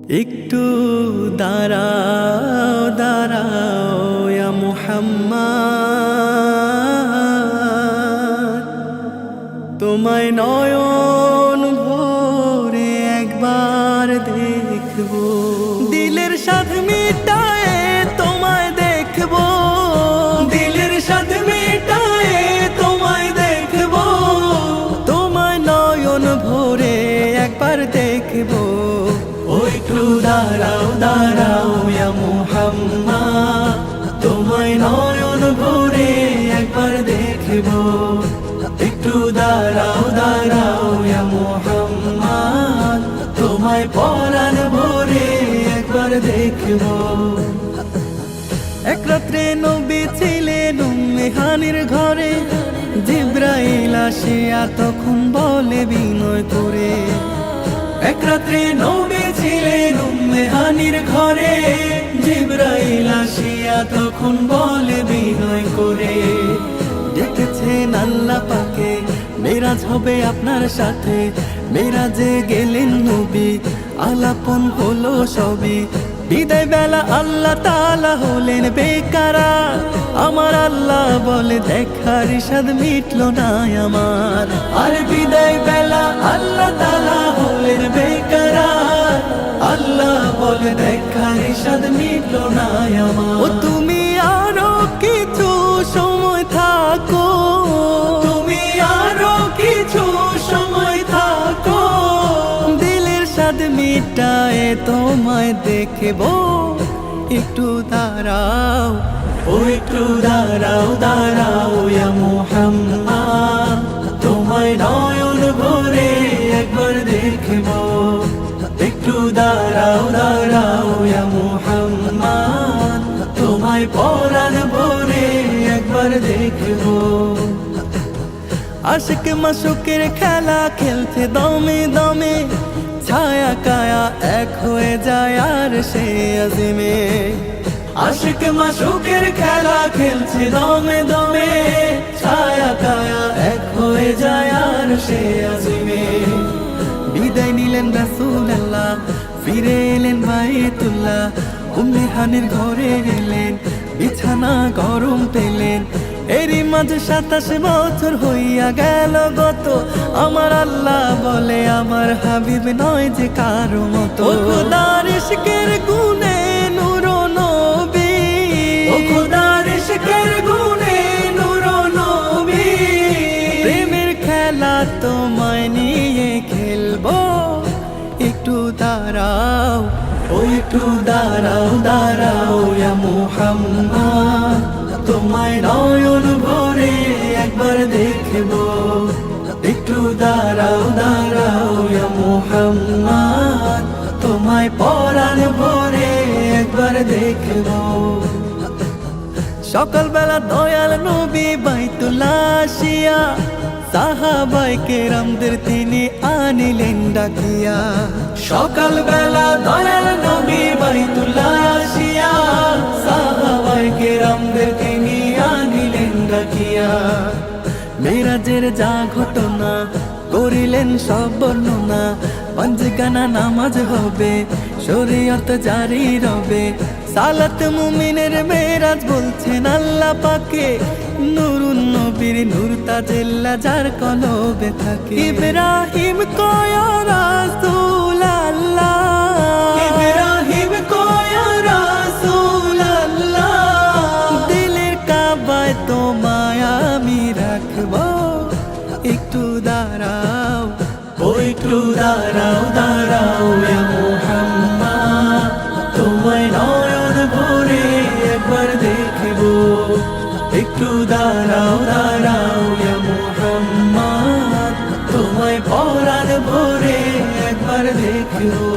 একটু দাঁড়াও দাঁড়াও ইয়া মুহাম্মদ, তোমায় নয়ন ভরে একবার দেখবো, দিলের স্বাদ মিটায়ে তোমায় দেখবো, দিলের স্বাদ মিটায়ে তোমায় দেখবো, তোমায় নয়ন ভরে একবার দেখবো। একটু দাঁড়াও দাঁড়াও ইয়া মুহাম্মদ, তোমায় নয়ন ভরে একবার দেখবো। একটু দাঁড়াও দাঁড়াও ইয়া মুহাম্মদ, তোমায় পরাণ ভরে একবার দেখবো। এক রাত্রে নবী ছিলেন উম্মে হানির ঘরে, জিবরাইল আসিয়া তখন বলে বিনয় করে। এক রাত্রে নবী ছিলেন উম্মে হানির ঘরে, জিবরাইল আসিয়া তখন বলে বিনয় করে। ডেকেছেন আল্লাহ পাকে, মেরাজ হবে আপনার সাথে। মেরাজে গেলেন নবী, আলাপন হলো সবই। বিদায় বেলা আল্লাহ তাআলা হলেন বেকারার, আমার আল্লাহ বলে দেখার স্বাদ মিটলো না আমার। আর বিদায় বেলা আল্লাহ তাআলা হলেন বেকারার, আল্লাহ বলে দেখার স্বাদ মিটলো না আমার। ও তুমি আরো কিছু সময় থাকো, তুমি আরো কিছু সময় থাকো, দিলের স্বাদ মিটায়ে তোমায় দেখবো। একটু দাঁড়াও, ও একটু দাঁড়াও দাঁড়াও ইয়া মুহাম্মদ, তোমায় নয়ন ভরে একবার দেখবো। একটু দাঁড়াও দাঁড়াও ইয়া মুহাম্মদ, তোমায় পরাণ ভরে একবার দেখবো। আশিক মাশুকের খেলা খেলছে দমে দমে, ছায়া কায়া এক হয়ে যায় আর সে আজিমে। আশিক মাশুকের খেলা খেলছে দমে দমে, ছায়া কায়া এক হয়ে যায় আর সে আজিমে। বিদায় নিলেন রাসূলুল্লাহ, ফিরে এলেন বাইতুল্লাহ। উম্মে হানির ঘরে এলেন, বিছানা গরম পেলেন। এরই মাঝে 27 বছর হইয়া গেল গত, আমার আল্লাহ বলে আমার হাবিব নয় যে কারো মতো। ও খোদার ইশকের গুণে নূর নবী, ও খোদার ইশকের গুণে নূর নবী, প্রেমের খেলা তোমায় নিয়ে খেলবো। একটু দাঁড়াও, ও একটু দাঁড়াও দাঁড়াও ইয়া মুহাম্মদ, তোমায় নয়ন ভরে একবার দেখবো। একটু দাঁড়াও দাঁড়াও ইয়া মুহাম্মদ, তোমায় পরাণ ভরে একবার দেখবো। সকালবেলা দয়াল নবী বাইতুল্লাহ আসিয়া, সাহাবায়ে কেরামদের তিনি আনিলেন ডাকিয়া। সকালবেলা দয়াল নবী বাইতুল্লাহ আসিয়া, সাহাবায়ে কেরামদের তিনি আনিলেন ডাকিয়া। মেরাজের যা ঘটনা করিলেন সব বর্ণনা, পাঁচগানা নামাজ হবে, শরীয়ত জারি রবে। সালাত মুমিনের মেরাজ বলছেন আল্লাহ পাকে, নূরুন নবীর নূর তাজেল্লা যার কলবে থাকে। ইব্রাহিম কয় রাসূলুল্লাহ, ইব্রাহিম কয় রাসূলুল্লাহ, দিলের কাবায় তোমায় আমি রাখবো। একটু দাঁড়াও, ও একটু দাঁড়াও দাঁড়াও ইয়া মুহাম্মদ, তোমায় নয়ন ভরে একবার দেখবো। একটু দাঁড়াও দাঁড়াও ইয়া মুহাম্মদ, তোমায় পরাণ ভরে একবার দেখবো।